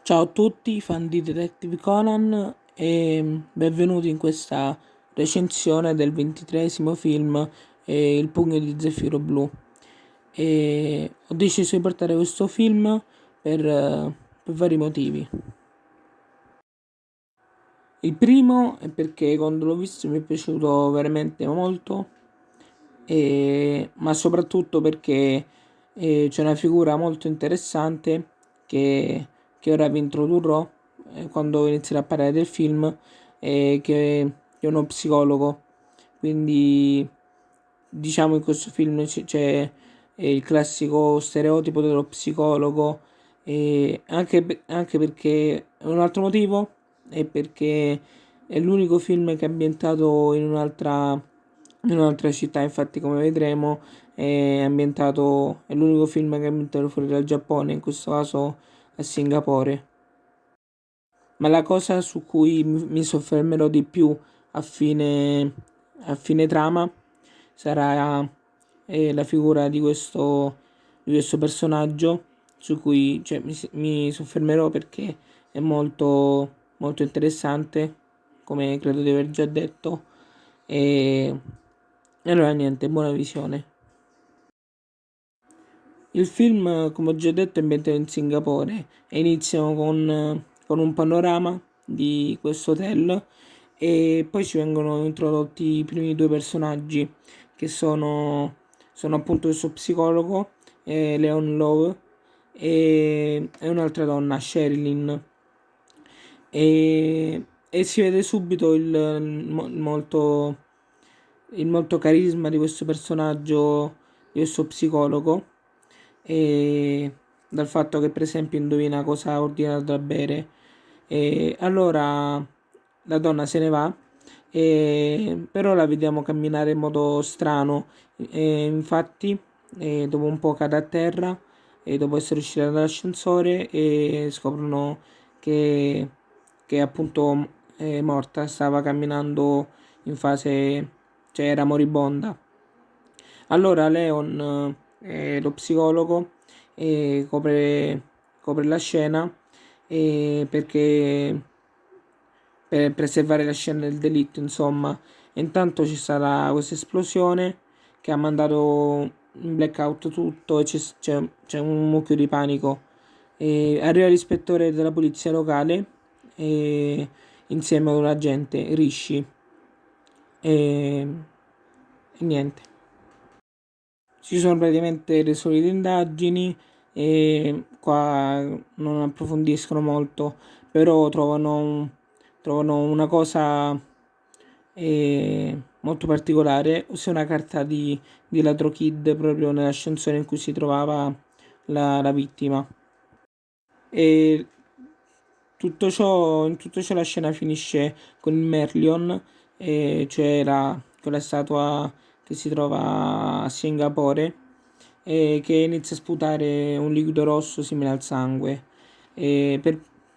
Ciao a tutti, fan di Detective Conan e benvenuti in questa recensione del 23esimo film Il pugno di Zefiro Blu. Ho deciso di portare questo film per vari motivi. Il primo è perché quando l'ho visto mi è piaciuto veramente molto, ma soprattutto perché c'è una figura molto interessante che, che ora vi introdurrò quando inizierò a parlare del film, che è uno psicologo. Quindi diciamo in questo film c'è il classico stereotipo dello psicologo, e anche perché un altro motivo è perché è l'unico film che è ambientato in un'altra città. Infatti, come vedremo, è l'unico film che è ambientato fuori dal Giappone, in questo caso a Singapore. Ma la cosa su cui mi soffermerò di più a fine trama sarà la figura di questo personaggio, su cui cioè, mi soffermerò perché è molto, molto interessante, come credo di aver già detto. E, e allora niente, buona visione. Il film, come ho già detto, è ambientato in Singapore e iniziano con un panorama di questo hotel, e poi ci vengono introdotti i primi due personaggi che sono appunto questo psicologo, Leon Love, e un'altra donna, Sherilyn. E si vede subito il molto carisma di questo personaggio, di questo psicologo, e dal fatto che per esempio indovina cosa ha ordinato da bere. E allora la donna se ne va, e però la vediamo camminare in modo strano, e infatti dopo un po' cade a terra, e dopo essere uscita dall'ascensore e scoprono che, che appunto è morta, stava camminando in fase, cioè era moribonda. Allora Leon, lo psicologo, copre la scena, perché per preservare la scena del delitto, insomma. E intanto c'è stata questa esplosione che ha mandato in blackout tutto, e c'è un mucchio di panico. E arriva l'ispettore della polizia locale, e, insieme ad un agente, Rishi, e, e niente. Ci sono praticamente le solite indagini, e qua non approfondiscono molto, però trovano una cosa molto particolare, ossia una carta di Ladro Kid proprio nell'ascensore in cui si trovava la vittima. E in tutto ciò la scena finisce con il Merlion, cioè quella statua che si trova a Singapore, che inizia a sputare un liquido rosso simile al sangue.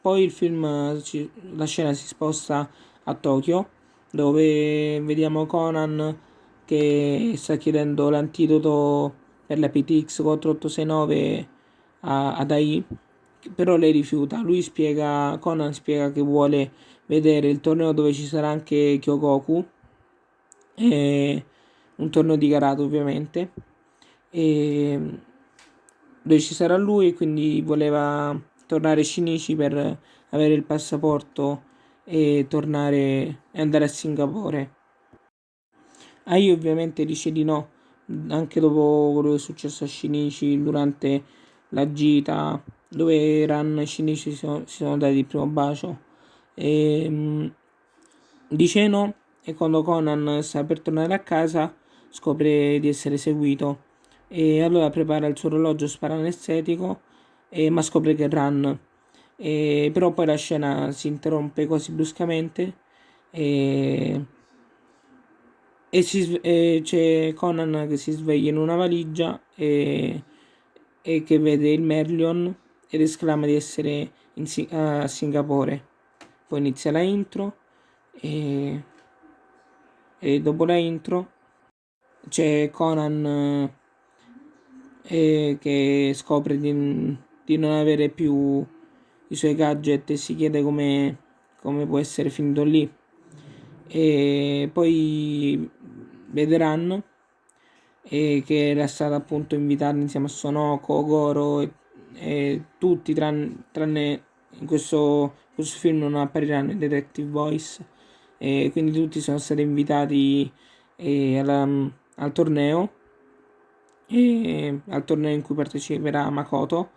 Poi la scena si sposta a Tokyo, dove vediamo Conan che sta chiedendo l'antidoto per la PTX 4869 ad AI, però lei rifiuta. Conan spiega che vuole vedere il torneo dove ci sarà anche Kyogoku, e un torneo di karate ovviamente, e dove ci sarà lui, e quindi voleva tornare a Shinichi per avere il passaporto e tornare e andare a Singapore. Ai ovviamente dice di no, anche dopo quello che è successo a Shinichi durante la gita, dove Ran e Shinichi si sono dati il primo bacio. E, dice no, e quando Conan sta per tornare a casa scopre di essere seguito, e allora prepara il suo orologio sparanestetico, ma scopre che è Ran. Però poi la scena si interrompe quasi bruscamente, e e c'è Conan che si sveglia in una valigia, e che vede il Merlion ed esclama di essere a Singapore. Poi inizia la intro, e, e dopo la intro c'è Conan, che scopre di non avere più i suoi gadget e si chiede come può essere finito lì. E poi vedranno che era stata appunto invitata insieme a Sonoko, Goro e tutti tranne in questo film non appariranno i Detective Boys, e quindi tutti sono stati invitati al torneo, al torneo in cui parteciperà Makoto.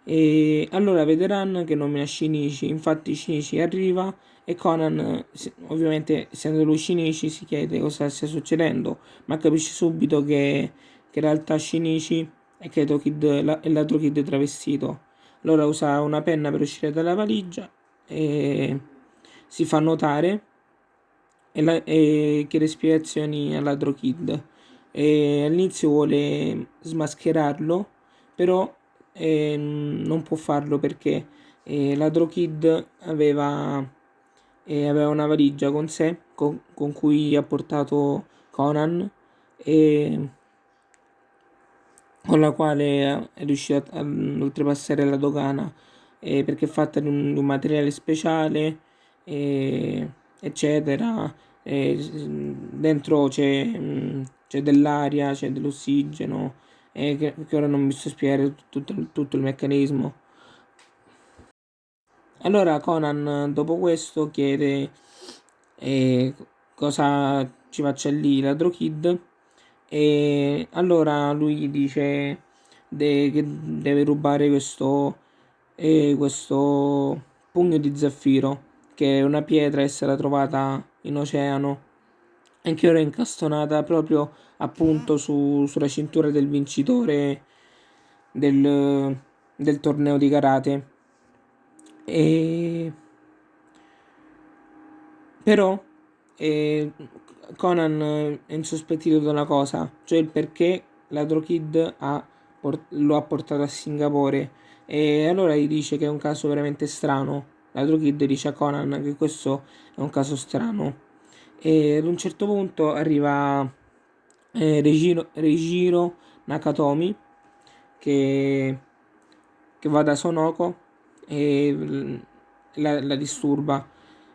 E allora vedranno che nomina Shinichi. Infatti Shinichi arriva e Conan, ovviamente essendo lui Shinichi, si chiede cosa stia succedendo, ma capisce subito che in realtà Shinichi è Kato Kid, è l'altro Kid travestito. Allora usa una penna per uscire dalla valigia e si fa notare e chiede spiegazioni all'altro Kid. E all'inizio vuole smascherarlo, però non può farlo perché l'altro Kid aveva una valigia con sé con cui ha portato Conan e con la quale è riuscito ad oltrepassare la dogana, perché è fatta di un materiale speciale, eccetera. Dentro c'è dell'aria, c'è dell'ossigeno, che ora non mi sto a spiegare tutto il meccanismo. Allora Conan dopo questo chiede eh, cosa ci faccia lì Ladro Kid, e allora lui gli dice che deve rubare questo pugno di zaffiro, che è una pietra essere trovata in oceano e che ora è incastonata proprio appunto sulla cintura del vincitore del, del torneo di karate. E però eh, Conan è insospettito da una cosa, cioè il perché Ladro Kid lo ha portato a Singapore, e allora gli dice che è un caso veramente strano. Ladro Kid dice a Conan che questo è un caso strano, e ad un certo punto arriva Reijiro Nakatomi che, che va da Sonoko e la disturba.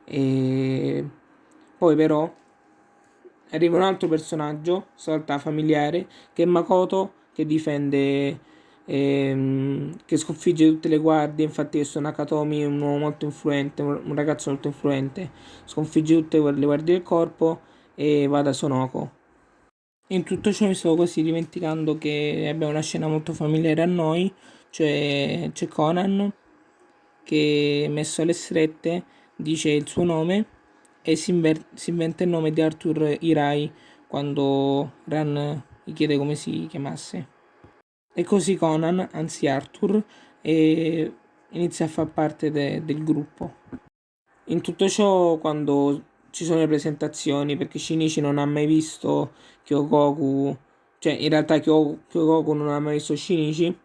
E poi però arriva un altro personaggio, stavolta familiare, che è Makoto, che difende, che sconfigge tutte le guardie. Infatti questo Nakatomi è un uomo molto influente, un ragazzo molto influente, sconfigge tutte le guardie del corpo e va da Sonoko. In tutto ciò mi stavo quasi dimenticando che abbiamo una scena molto familiare a noi, cioè c'è Conan che messo alle strette dice il suo nome e si inventa il nome di Arthur Irai quando Ran gli chiede come si chiamasse. E così Conan, anzi Arthur, inizia a far parte del gruppo. In tutto ciò, quando ci sono le presentazioni, perché Shinichi non ha mai visto Kyogoku, cioè in realtà Kyogoku non ha mai visto Shinichi,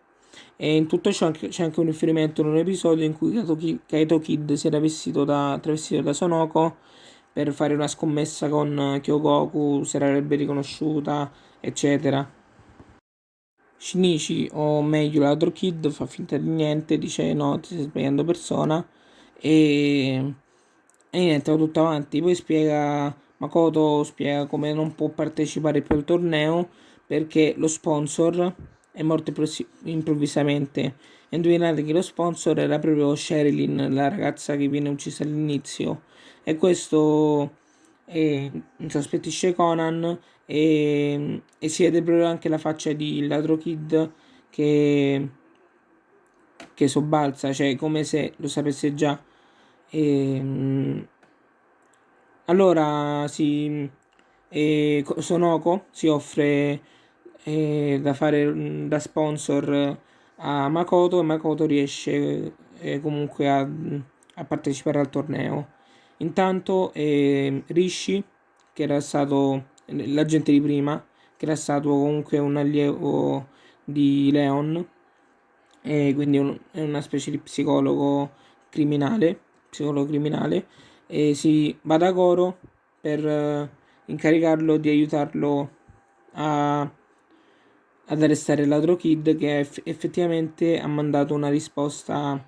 e in tutto ciò c'è anche un riferimento in un episodio in cui Kaito Kid si era travestito da Sonoko per fare una scommessa con Kyogoku, se l'avrebbe riconosciuta, eccetera. Shinichi, o meglio l'altro Kid, fa finta di niente, dice no, ti stai sbagliando persona, e, e niente, va tutto avanti. Poi Makoto spiega come non può partecipare più al torneo perché lo sponsor è morto improvvisamente. E indovinate che lo sponsor era proprio Sherilyn, la ragazza che viene uccisa all'inizio. E questo insospettisce Conan, e si vede proprio anche la faccia di Ladro Kid che, che sobbalza, cioè come se lo sapesse già. E, allora Sonoko si offre da fare da sponsor a Makoto, e Makoto riesce comunque a partecipare al torneo. Intanto Rishi, che era stato l'agente di prima, che era stato comunque un allievo di Leon, e quindi è una specie di psicologo criminale, e si va da Goro per incaricarlo di aiutarlo a- ad arrestare il ladro Kid, che effettivamente ha mandato una risposta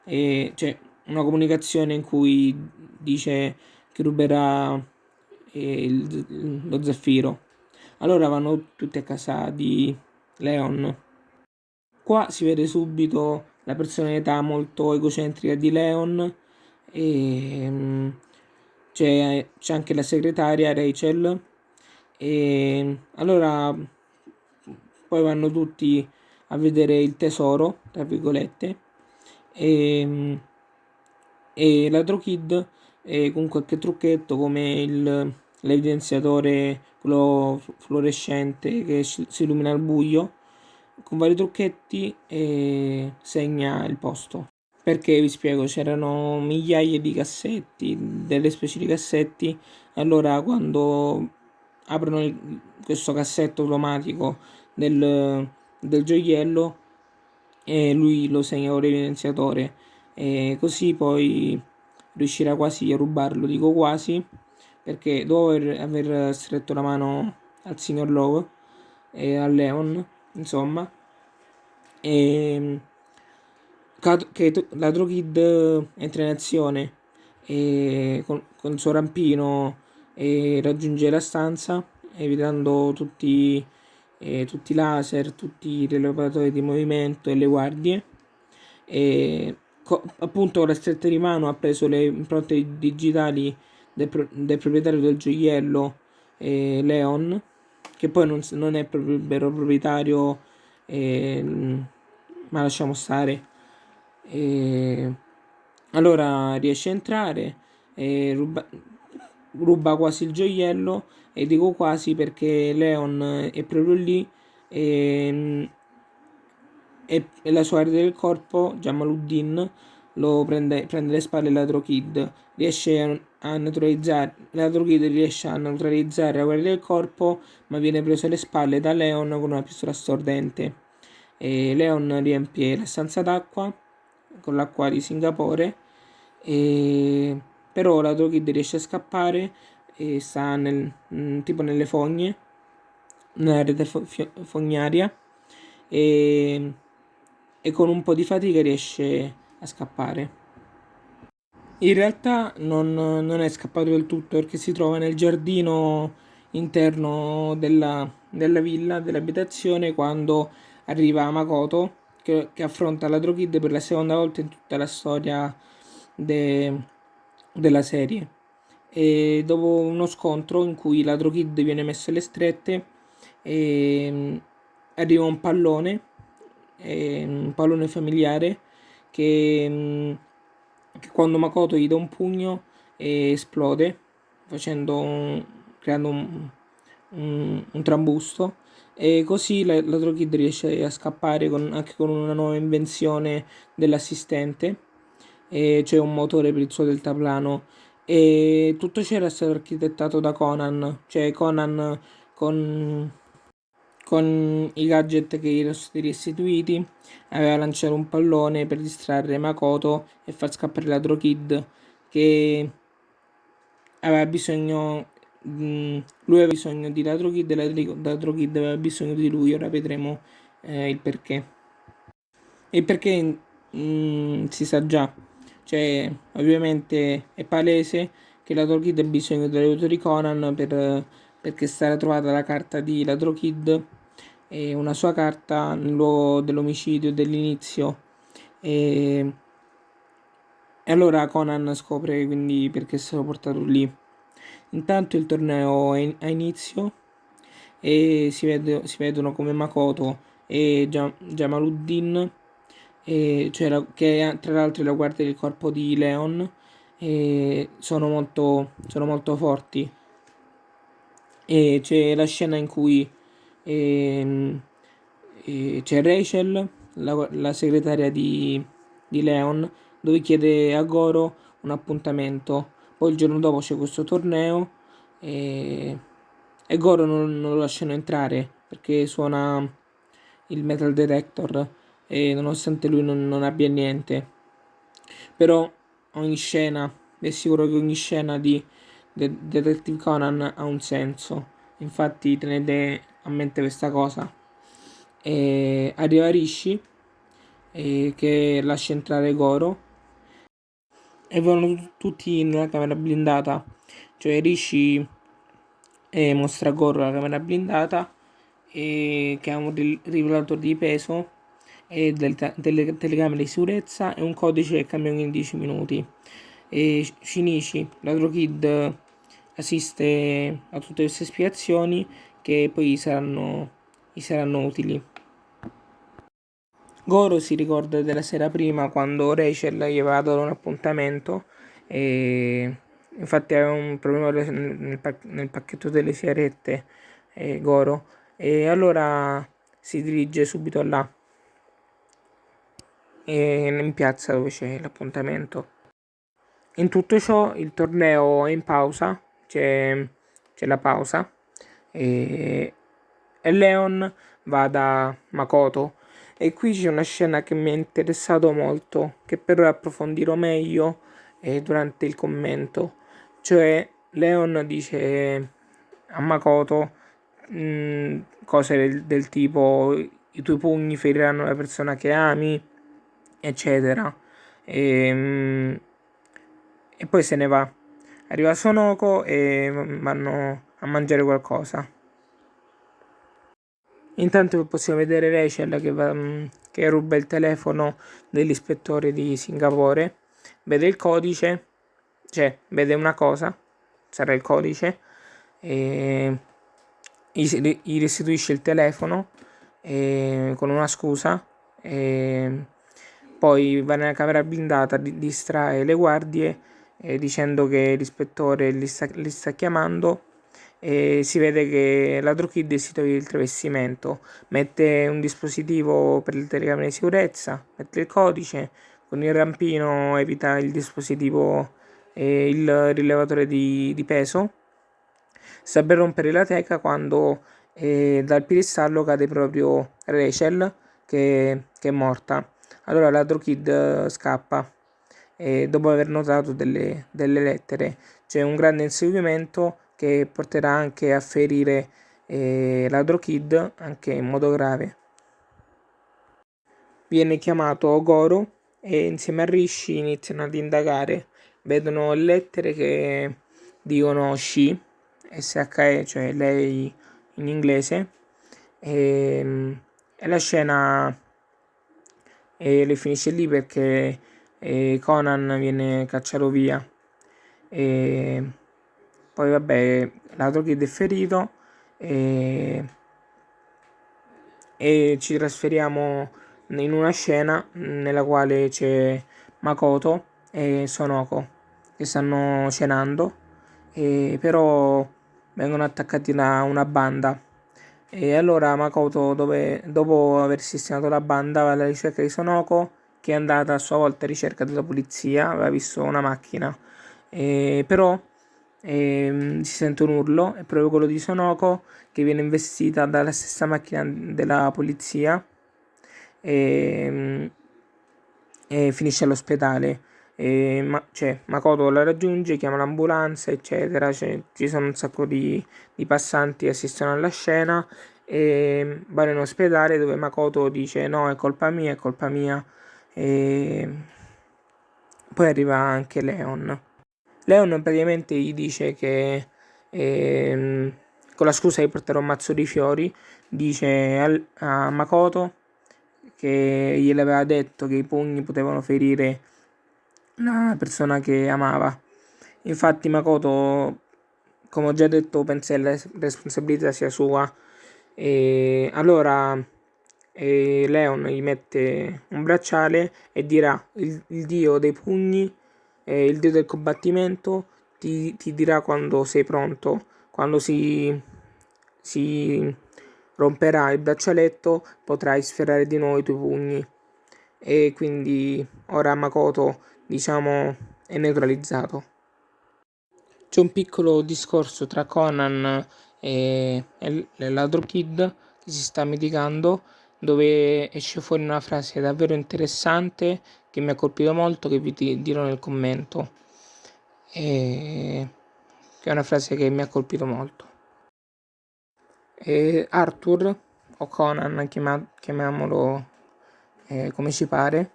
e c'è una comunicazione in cui dice che ruberà lo zaffiro. Allora vanno tutti a casa di Leon. Qua si vede subito la personalità molto egocentrica di Leon e c'è anche la segretaria Rachel e allora poi vanno tutti a vedere il tesoro, tra virgolette, e, e Ladro Kid con qualche trucchetto come l'evidenziatore, quello fluorescente che si illumina al buio, con vari trucchetti e segna il posto. Perché vi spiego, c'erano migliaia di cassetti, delle specie di cassetti, allora quando aprono questo cassetto automatico del gioiello e lui lo segna con l'evidenziatore e così poi riuscirà quasi a rubarlo, dico quasi, perché dopo aver stretto la mano al signor Lowe e a Leon, insomma, e la Kid entra in azione e con il suo rampino e raggiunge la stanza evitando tutti i laser, tutti i rilevatori di movimento e le guardie e appunto con la stretta di mano ha preso le impronte digitali del proprietario del gioiello Leon, che poi non è proprio il vero proprietario, ma lasciamo stare. Allora riesce a entrare e ruba quasi il gioiello, e dico quasi perché Leon è proprio lì e la sua area del corpo, Jamaluddin, prende le spalle Ladro Kid, riesce a neutralizzare, Ladro Kid riesce a neutralizzare la guardia del corpo, ma viene preso alle spalle da Leon con una pistola stordente. E Leon riempie la stanza d'acqua con l'acqua di Singapore, e però Ladro Kid riesce a scappare e sta tipo nelle fogne, nella rete fognaria, e con un po' di fatica riesce a scappare. In realtà non è scappato del tutto perché si trova nel giardino interno della villa, dell'abitazione, quando arriva Makoto che affronta la Kid per la seconda volta in tutta la storia de- della serie. E dopo uno scontro in cui la Kid viene messo alle strette, arriva un pallone familiare che quando Makoto gli dà un pugno esplode creando un trambusto, e così la Kid riesce a scappare anche con una nuova invenzione dell'assistente, cioè un motore per il suo deltaplano, e tutto ciò era stato architettato da Conan, cioè Conan con i gadget che gli erano stati restituiti, aveva lanciato un pallone per distrarre Makoto e far scappare la Kid, che aveva bisogno. Lui aveva bisogno di Ladro Kid e Ladro Kid aveva bisogno di lui. Ora vedremo il perché. E perché si sa già. Cioè, ovviamente è palese che Ladro Kid ha bisogno dell'aiuto di Conan perché è stata trovata la carta di Ladro Kid e una sua carta nel luogo dell'omicidio dell'inizio. E allora Conan scopre quindi perché è stato portato lì. Intanto il torneo ha inizio e si vedono come Makoto e Jamaluddin, che tra l'altro è la guardia del corpo di Leon, e sono molto forti. E c'è la scena in cui ehm, c'è Rachel, la segretaria di Leon, dove chiede a Goro un appuntamento. Poi il giorno dopo c'è questo torneo e, Goro non lo lasciano entrare perché suona il metal detector, e nonostante lui non abbia niente. Però ogni scena, è sicuro che ogni scena di Detective Conan ha un senso. Infatti tenete a mente questa cosa. E arriva Rishi che lascia entrare Goro e vanno tutti nella camera blindata, cioè Rishi mostra a Goro la camera blindata che ha un rivelatore di peso e delle telecamere di sicurezza e un codice che cambia ogni 10 minuti. E Shinichi, l'altro kid, assiste a tutte queste spiegazioni che poi gli saranno utili. Goro si ricorda della sera prima quando Rachel gli aveva dato un appuntamento e infatti aveva un problema nel pacchetto delle sigarette, Goro, e allora si dirige subito là, in piazza dove c'è l'appuntamento. In tutto ciò il torneo è in pausa, c'è la pausa e Leon va da Makoto e qui c'è una scena che mi è interessato molto, che però approfondirò meglio durante il commento. Cioè Leon dice a Makoto cose del tipo i tuoi pugni feriranno la persona che ami, eccetera. E poi se ne va. Arriva Sonoko e vanno a mangiare qualcosa. Intanto possiamo vedere Rachel che ruba il telefono dell'ispettore di Singapore, vede il codice, cioè vede una cosa, sarà il codice, e gli restituisce il telefono con una scusa, e poi va nella camera blindata, distrae le guardie dicendo che l'ispettore li sta chiamando e si vede che la Kid si toglie il travestimento, mette un dispositivo per le telecamere di sicurezza, mette il codice, con il rampino evita il dispositivo e il rilevatore di peso, sta per rompere la teca quando dal piedistallo cade proprio Rachel che è morta. Allora la Kid scappa e dopo aver notato delle lettere. C'è un grande inseguimento che porterà anche a ferire la Kid anche in modo grave. Viene chiamato Goro e insieme a Rishi iniziano ad indagare. Vedono lettere che dicono she, SHE, cioè lei in inglese, e la scena le finisce lì perché Conan viene cacciato via. E poi vabbè, l'altro kid è ferito e ci trasferiamo in una scena nella quale c'è Makoto e Sonoko che stanno cenando, però vengono attaccati da una banda. E allora Makoto, dopo aver sistemato la banda, va alla ricerca di Sonoko, che è andata a sua volta a ricerca della polizia, aveva visto una macchina. Però si sente un urlo, è proprio quello di Sonoko, che viene investita dalla stessa macchina della polizia e, e finisce all'ospedale. Makoto la raggiunge, chiama l'ambulanza, eccetera. Ci sono un sacco di passanti che assistono alla scena e vanno in ospedale dove Makoto dice no, è colpa mia, è colpa mia. E poi arriva anche Leon. Leon praticamente gli dice che con la scusa di portare un mazzo di fiori, dice a Makoto che gliel'aveva detto che i pugni potevano ferire la persona che amava. Infatti Makoto, come ho già detto, pensa che la responsabilità sia sua. E allora Leon gli mette un bracciale e dirà il dio dei pugni, il dio del combattimento, ti dirà quando sei pronto, quando si romperà il braccialetto potrai sferrare di nuovo i tuoi pugni. E quindi ora Makoto, diciamo, è neutralizzato. C'è un piccolo discorso tra Conan e l'altro kid che si sta medicando, dove esce fuori una frase davvero interessante che mi ha colpito molto, che vi dirò nel commento, che è una frase che mi ha colpito molto. Arthur o Conan, chiamiamolo come ci pare,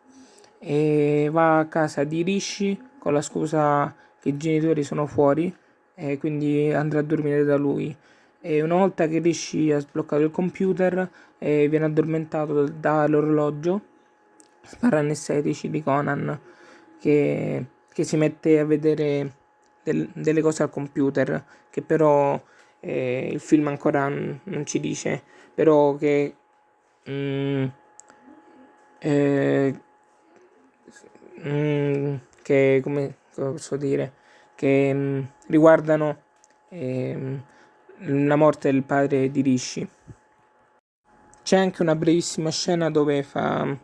va a casa di Rishi con la scusa che i genitori sono fuori e quindi andrà a dormire da lui. E una volta che Rishi ha sbloccato il computer, viene addormentato dall'orologio sparannestetici di Conan che si mette a vedere delle cose al computer che però il film ancora non ci dice, però mm, eh, che come posso dire che riguardano ehm, la morte del padre di Rishi. C'è anche una brevissima scena dove fa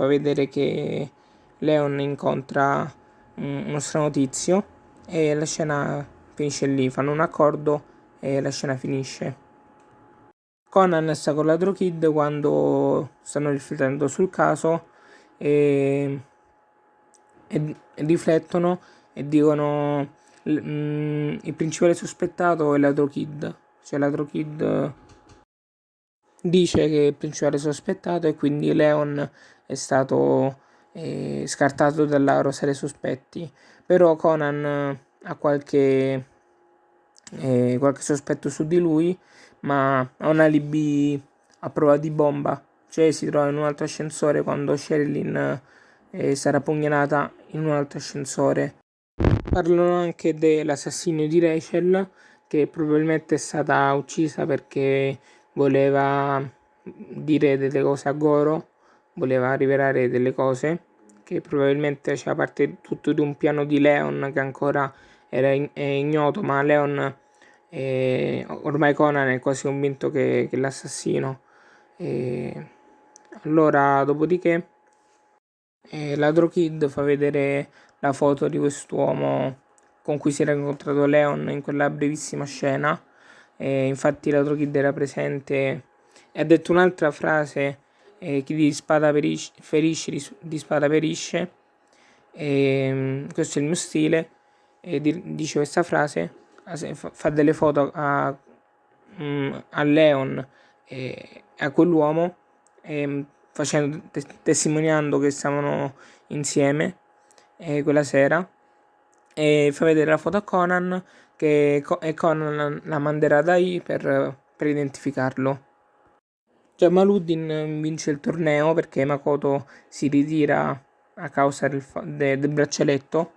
vedere che Leon incontra uno strano tizio e la scena finisce lì, fanno un accordo e la scena finisce. Conan sta con l'altro kid quando stanno riflettendo sul caso e, e riflettono e dicono il principale sospettato è l'altro kid, cioè l'altro kid dice che è il principale sospettato e quindi Leon è stato scartato dalla rosa dei sospetti. Però Conan ha qualche sospetto su di lui, ma ha un alibi a prova di bomba, cioè si trova in un altro ascensore quando Sherilyn sarà pugnalata in un altro ascensore. Parlano anche dell'assassinio di Rachel, che probabilmente è stata uccisa perché voleva dire delle cose a Goro, voleva rivelare delle cose, che probabilmente faceva parte tutto di un piano di Leon che ancora è ignoto, ma Leon ormai Conan è quasi convinto che è l'assassino. E allora, dopodiché, Ladro Kid fa vedere la foto di quest'uomo con cui si era incontrato Leon in quella brevissima scena. Infatti Ladro Kid era presente e ha detto un'altra frase, chi di spada ferisce, di spada perisce. Questo è il mio stile. Dice questa frase, fa delle foto a Leon e a quell'uomo, testimoniando che stavano insieme quella sera, e fa vedere la foto a Conan e Conan la manderà da I per identificarlo. Jamaluddin vince il torneo perché Makoto si ritira a causa del braccialetto,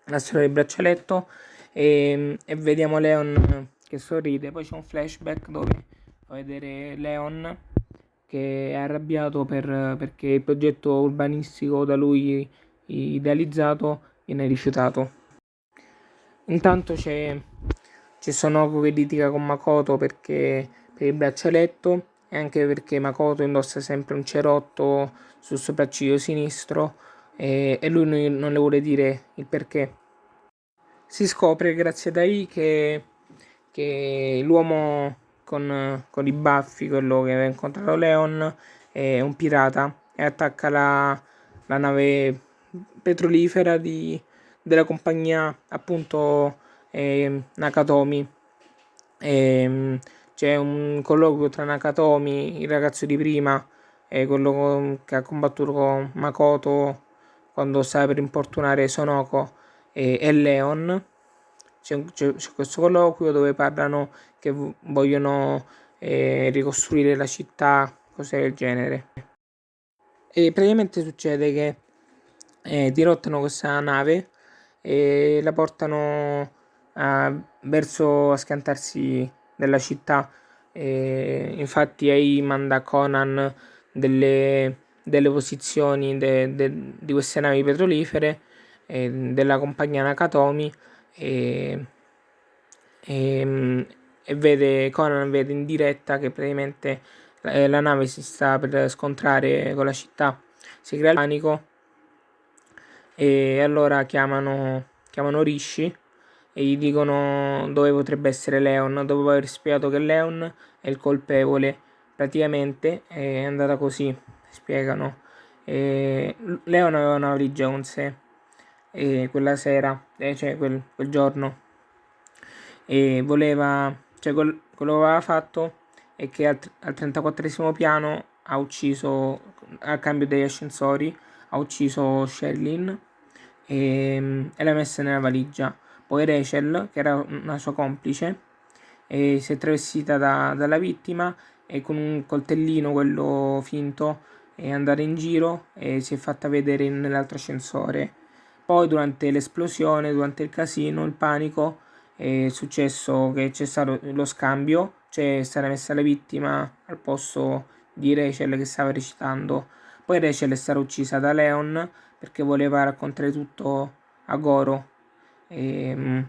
la storia del braccialetto, e vediamo Leon che sorride. Poi c'è un flashback dove fa vedere Leon che è arrabbiato perché il progetto urbanistico da lui idealizzato viene rifiutato. Intanto c'è Sonoko che litiga con Makoto per il braccialetto e anche perché Makoto indossa sempre un cerotto sul sopracciglio sinistro e lui non le vuole dire il perché. Si scopre grazie a Dai che l'uomo con i baffi, quello che aveva incontrato Leon, è un pirata e attacca la nave petrolifera della compagnia appunto Nakatomi. C'è un colloquio tra Nakatomi, il ragazzo di prima, e quello che ha combattuto con Makoto quando stava per importunare Sonoko e Leon. C'è questo colloquio dove parlano che vogliono ricostruire la città, cose del genere. E praticamente succede che dirottano questa nave e la portano verso a schiantarsi della città. Infatti Ei manda a Conan delle posizioni di queste navi petrolifere della compagnia Nakatomi e, e, Conan vede in diretta che praticamente la nave si sta per scontrare con la città, si crea il panico e allora chiamano Rishi e gli dicono dove potrebbe essere Leon, dopo aver spiegato che Leon è il colpevole. Praticamente è andata così, spiegano. Leon aveva una valigia con sé quella sera, cioè quel giorno, e voleva, cioè quello che aveva fatto è che al 34esimo piano ha ucciso, al cambio degli ascensori, ha ucciso Sherilyn e l'ha messa nella valigia. Poi Rachel, che era una sua complice, si è travestita dalla vittima e con un coltellino, quello finto, è andata in giro e si è fatta vedere nell'altro ascensore. Poi durante l'esplosione, durante il casino, il panico, è successo che c'è stato lo scambio, c'è stata messa la vittima al posto di Rachel che stava recitando. Poi Rachel è stata uccisa da Leon perché voleva raccontare tutto a Goro. E,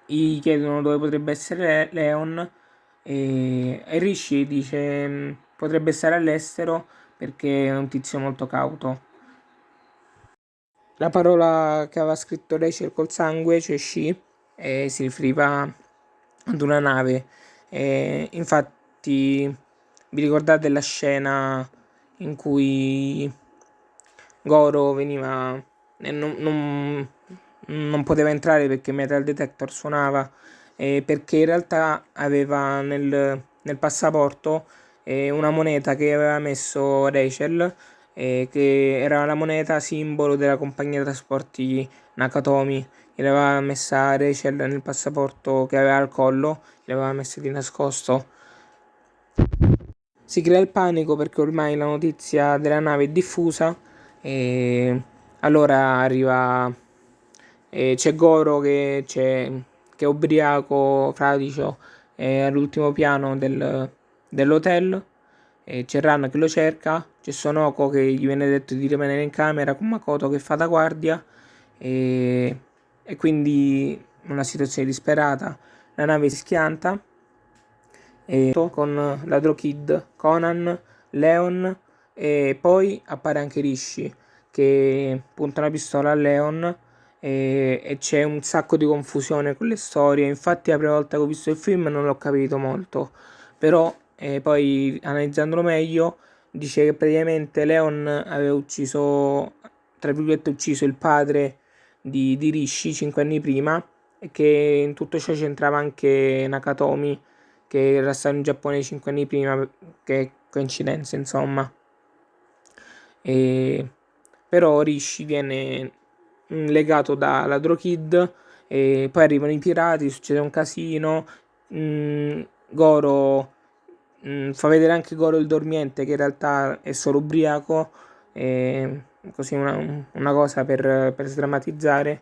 gli chiedono dove potrebbe essere Leon e Rishi dice potrebbe stare all'estero perché è un tizio molto cauto. La parola che aveva scritto Rachel col sangue, cioè she, si riferiva ad una nave. Infatti, vi ricordate la scena in cui Goro veniva e non poteva entrare perché il metal detector suonava, perché in realtà aveva nel passaporto una moneta che aveva messo Rachel, che era la moneta simbolo della compagnia trasporti Nakatomi. Gliel'aveva messa Rachel nel passaporto che aveva al collo, gliel'aveva messa di nascosto. Si crea il panico perché ormai la notizia della nave è diffusa e allora arriva c'è Goro che è ubriaco, fradicio, all'ultimo piano dell'hotel, c'è Ran che lo cerca, c'è Sonoko che gli viene detto di rimanere in camera con Makoto che fa da guardia e, e quindi una situazione disperata. La nave si schianta con Ladro Kid, Conan, Leon e poi appare anche Rishi che punta una pistola a Leon e c'è un sacco di confusione con le storie. Infatti la prima volta che ho visto il film non l'ho capito molto, però poi analizzandolo meglio dice che praticamente Leon aveva ucciso, tra virgolette, ucciso il padre di Rishi 5 anni prima e che in tutto ciò c'entrava anche Nakatomi che era stato in Giappone 5 anni prima, che coincidenza insomma. E, però Rishi viene legato da Ladro Kid e poi arrivano i pirati, succede un casino, Goro fa vedere anche Goro il dormiente che in realtà è solo ubriaco, così una cosa per sdrammatizzare.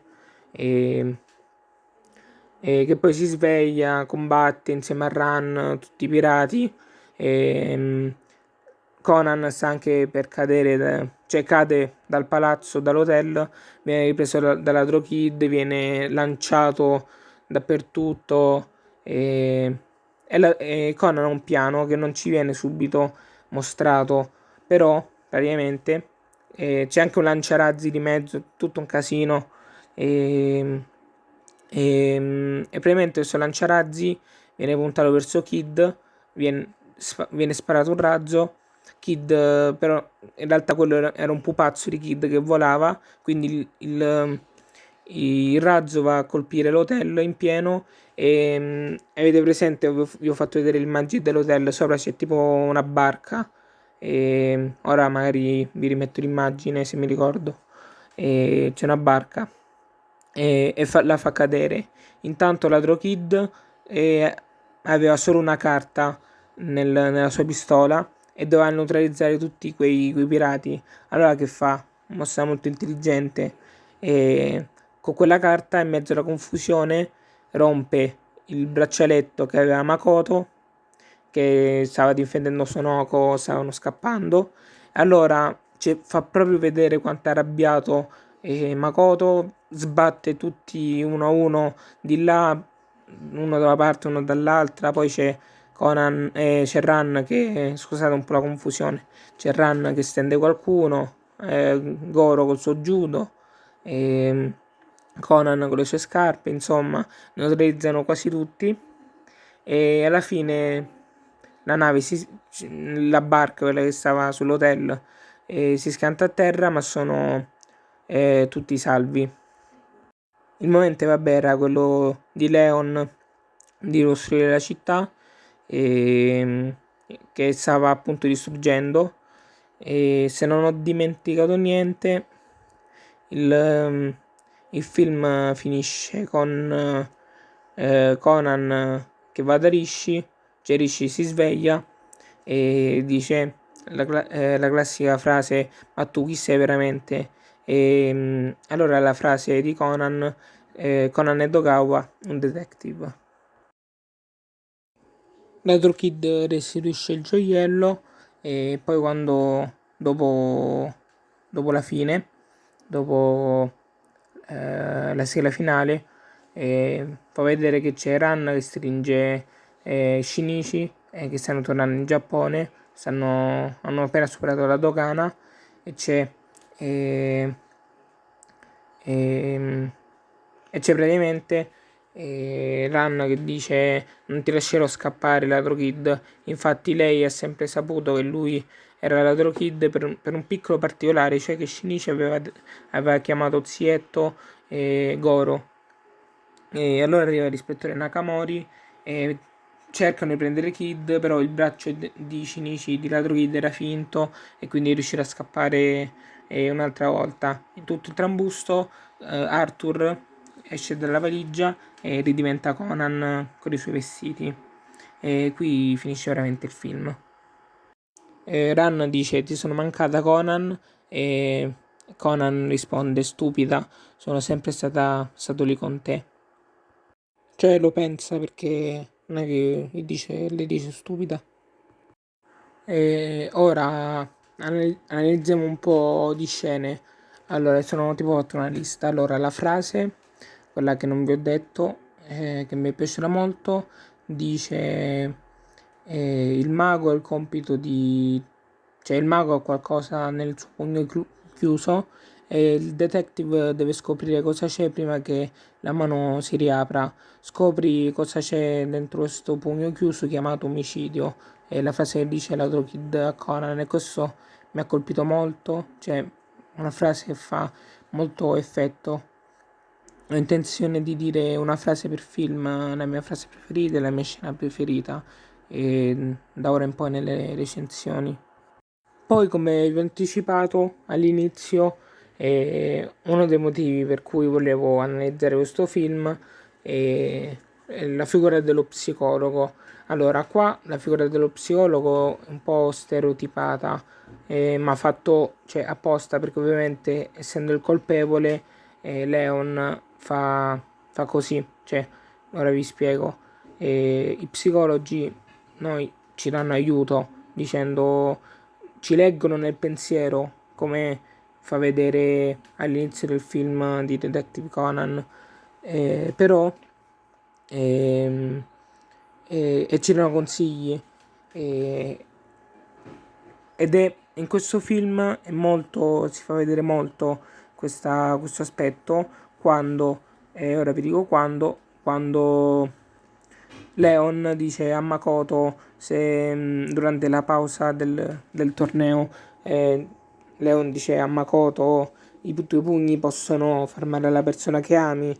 E, che poi si sveglia, combatte insieme a Ran, tutti i pirati. E, Conan sta anche per cadere, cioè cade dal palazzo, dall'hotel, viene ripreso dalla Kid, viene lanciato dappertutto. E Conan ha un piano che non ci viene subito mostrato, però praticamente c'è anche un lanciarazzi di mezzo, tutto un casino. E, e praticamente questo lanciarazzi viene puntato verso Kid, viene sparato un razzo. Kid, però in realtà quello era un pupazzo di Kid che volava, quindi il razzo va a colpire l'hotel in pieno e avete presente, vi ho fatto vedere l'immagine dell'hotel, sopra c'è tipo una barca e ora magari vi rimetto l'immagine se mi ricordo. E c'è una barca la fa cadere. Intanto Ladro Kid aveva solo una carta nella sua pistola e doveva neutralizzare tutti quei pirati. Allora che fa? Mossa molto intelligente. E con quella carta, in mezzo alla confusione, rompe il braccialetto che aveva Makoto, che stava difendendo Sonoko, stavano scappando. Allora fa proprio vedere quanto è arrabbiato Makoto, sbatte tutti uno a uno di là, uno da una parte, uno dall'altra, poi c'è Ran che, scusate un po' la confusione, c'è Ran che stende qualcuno, Goro col suo judo, e Conan con le sue scarpe, insomma, neutralizzano quasi tutti e alla fine la nave, la barca, quella che stava sull'hotel, si schianta a terra, ma sono tutti salvi. Il momento, vabbè, era quello di Leon di costruire la città e, che stava appunto distruggendo. E se non ho dimenticato niente, il film finisce con Conan che va da Rishi, cioè Rishi si sveglia e dice la classica frase: ma tu chi sei veramente? Allora la frase di Conan, Conan Edogawa, un detective. L'altro kid restituisce il gioiello e poi dopo la fine, dopo la sigla finale, fa vedere che c'è Ran che stringe Shinichi che stanno tornando in Giappone, hanno appena superato la dogana e eh, e, e c'è praticamente Ran che dice: non ti lascerò scappare, ladro kid. Infatti lei ha sempre saputo che lui era ladro kid per un piccolo particolare, cioè che Shinichi aveva chiamato zietto Goro. E allora arriva l'ispettore Nakamori e cercano di prendere Kid, però il braccio di Shinichi di ladro Kid era finto e quindi riuscirà a scappare un'altra volta. In tutto il trambusto Arthur esce dalla valigia e ridiventa Conan con i suoi vestiti. E qui finisce veramente il film. Ran dice: ti sono mancata, Conan, e Conan risponde: stupida, sono sempre stato lì con te. Cioè lo pensa perché non è che le dice stupida. E ora analizziamo un po' di scene. Allora, sono tipo fatto una lista. Allora, la frase, quella che non vi ho detto, che mi è piaciuta molto, dice il mago ha il compito di... cioè il mago ha qualcosa nel suo pugno chiuso e il detective deve scoprire cosa c'è prima che la mano si riapra. Scopri cosa c'è dentro questo pugno chiuso chiamato omicidio. E la frase che dice la Kid a Conan, e questo mi ha colpito molto, cioè una frase che fa molto effetto. Ho intenzione di dire una frase per film, la mia frase preferita e la mia scena preferita, da ora in poi nelle recensioni. Poi, come vi ho anticipato all'inizio, uno dei motivi per cui volevo analizzare questo film è la figura dello psicologo. Allora, qua la figura dello psicologo è un po' stereotipata, ma fatto, cioè, apposta perché ovviamente essendo il colpevole, Leon fa così. Cioè, ora vi spiego. I psicologi noi ci danno aiuto dicendo ci leggono nel pensiero, come fa vedere all'inizio del film di Detective Conan, però ehm, e ci danno consigli. eh, Ed è in questo film è molto, si fa vedere molto questo aspetto quando, ora vi dico quando Leon dice a Makoto se durante la pausa del torneo Leon dice a Makoto i tuoi pugni possono far male alla persona che ami.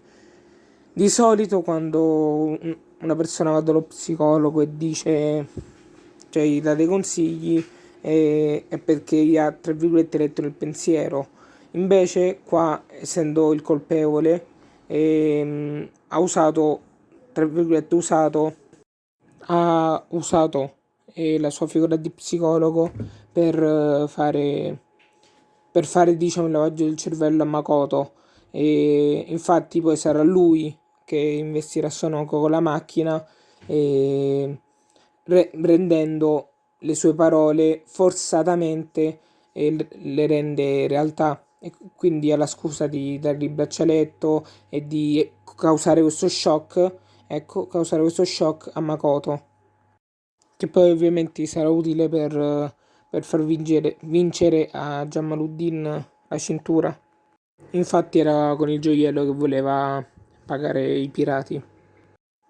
Di solito quando una persona va dallo psicologo e dice, cioè gli dà dei consigli, è perché gli ha, tra virgolette, letto nel pensiero. Invece qua, essendo il colpevole, ha usato, tra virgolette, ha usato la sua figura di psicologo per fare diciamo il lavaggio del cervello a Makoto e infatti poi sarà lui che investirà Sonoko con la macchina e rendendo le sue parole forzatamente le rende realtà e quindi ha la scusa di dargli il braccialetto e di causare questo shock, ecco, causare questo shock a Makoto, che poi ovviamente sarà utile per far vincere a Jamaluddin la cintura. Infatti era con il gioiello che voleva pagare i pirati.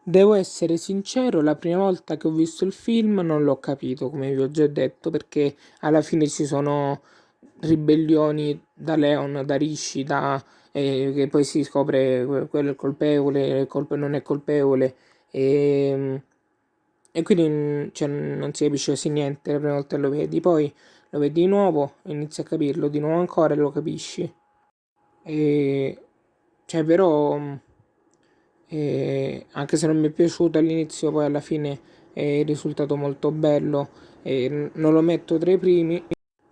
Devo essere sincero, la prima volta che ho visto il film non l'ho capito, come vi ho già detto, perché alla fine ci sono ribellioni da Leon, da Rishi, che poi si scopre quello è il colpevole, il colpo non è colpevole, e quindi cioè, non si capisce quasi niente la prima volta che lo vedi, poi lo vedi di nuovo, inizi a capirlo di nuovo ancora e lo capisci. E, cioè, però, anche se non mi è piaciuto all'inizio, poi alla fine è risultato molto bello. E non lo metto tra i primi,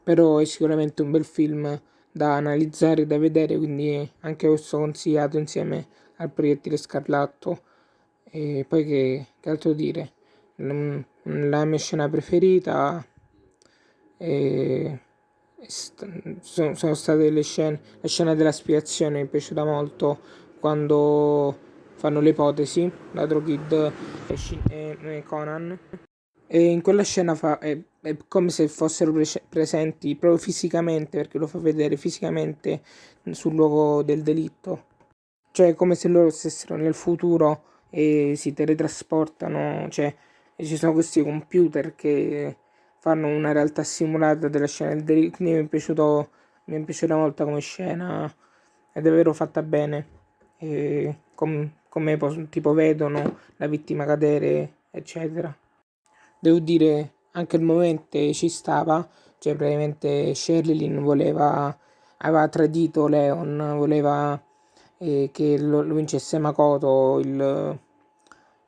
però è sicuramente un bel film da analizzare, da vedere, quindi anche questo consigliato insieme al Proiettile Scarlatto. E poi che altro dire? La mia scena preferita e sono state le scene, la scena della spiegazione mi è piaciuta molto quando fanno le ipotesi, la Drogid e Conan. E in quella scena è come se fossero presenti proprio fisicamente, perché lo fa vedere fisicamente sul luogo del delitto. Cioè, è come se loro stessero nel futuro e si teletrasportano, cioè, e ci sono questi computer che fanno una realtà simulata della scena del delitto. Quindi mi è piaciuta molto come scena, è davvero fatta bene. E come tipo vedono la vittima cadere, eccetera. Devo dire, anche il momento ci stava, cioè praticamente Sherilyn aveva tradito Leon, voleva che lo vincesse Makoto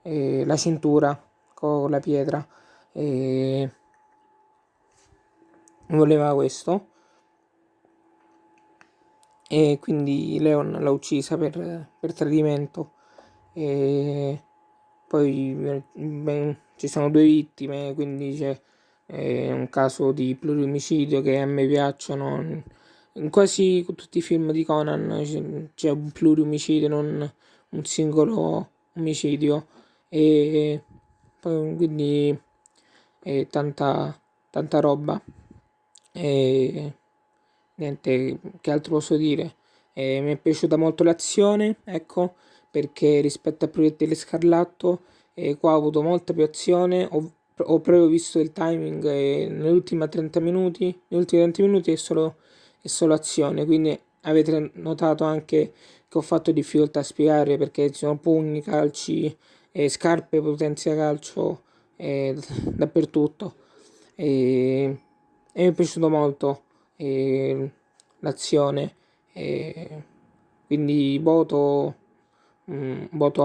la cintura con la pietra, e voleva questo, e quindi Leon l'ha uccisa per tradimento. E poi ci sono due vittime, quindi è un caso di pluriomicidio che a me piacciono. In quasi tutti i film di Conan c'è un pluriomicidio, non un singolo omicidio. E poi quindi tanta roba. E niente, che altro posso dire? Mi è piaciuta molto l'azione, ecco, perché rispetto a Proiettile Scarlatto, qua ho avuto molta più azione, ho proprio visto il timing negli ultimi 30 minuti è solo azione, quindi avete notato anche che ho fatto difficoltà a spiegare perché ci sono pugni, calci, scarpe, potenza calcio dappertutto. E, e mi è piaciuto molto l'azione, e quindi voto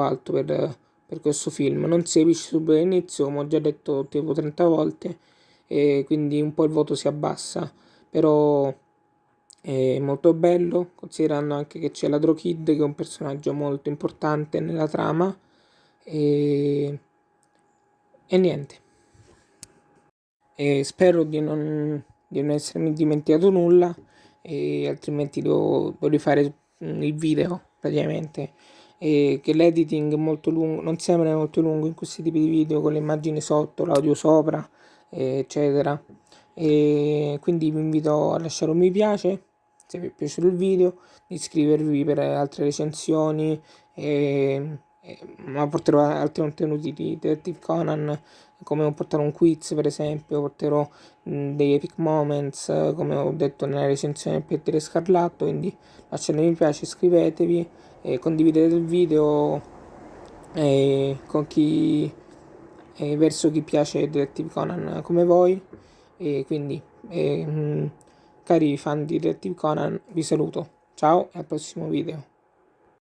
alto per questo film. Non si capisce subito all'inizio, come ho già detto tipo 30 volte, e quindi un po' il voto si abbassa, però è molto bello, considerando anche che c'è la Drokid, che è un personaggio molto importante nella trama, e, e niente. E spero di non essermi dimenticato nulla, e altrimenti devo rifare il video praticamente. E che l'editing è molto lungo, non sembra molto lungo in questi tipi di video, con le immagini sotto, l'audio sopra, eccetera. E quindi vi invito a lasciare un mi piace se vi è piaciuto il video, di iscrivervi per altre recensioni, ma porterò altri contenuti di Detective Conan, come porterò un quiz per esempio, porterò dei epic moments, come ho detto nella recensione del Pietro Scarlatto. Quindi lasciate mi piace, iscrivetevi e condividete il video con chi verso chi piace Detective Conan come voi. E quindi cari fan di Detective Conan, vi saluto, ciao e al prossimo video.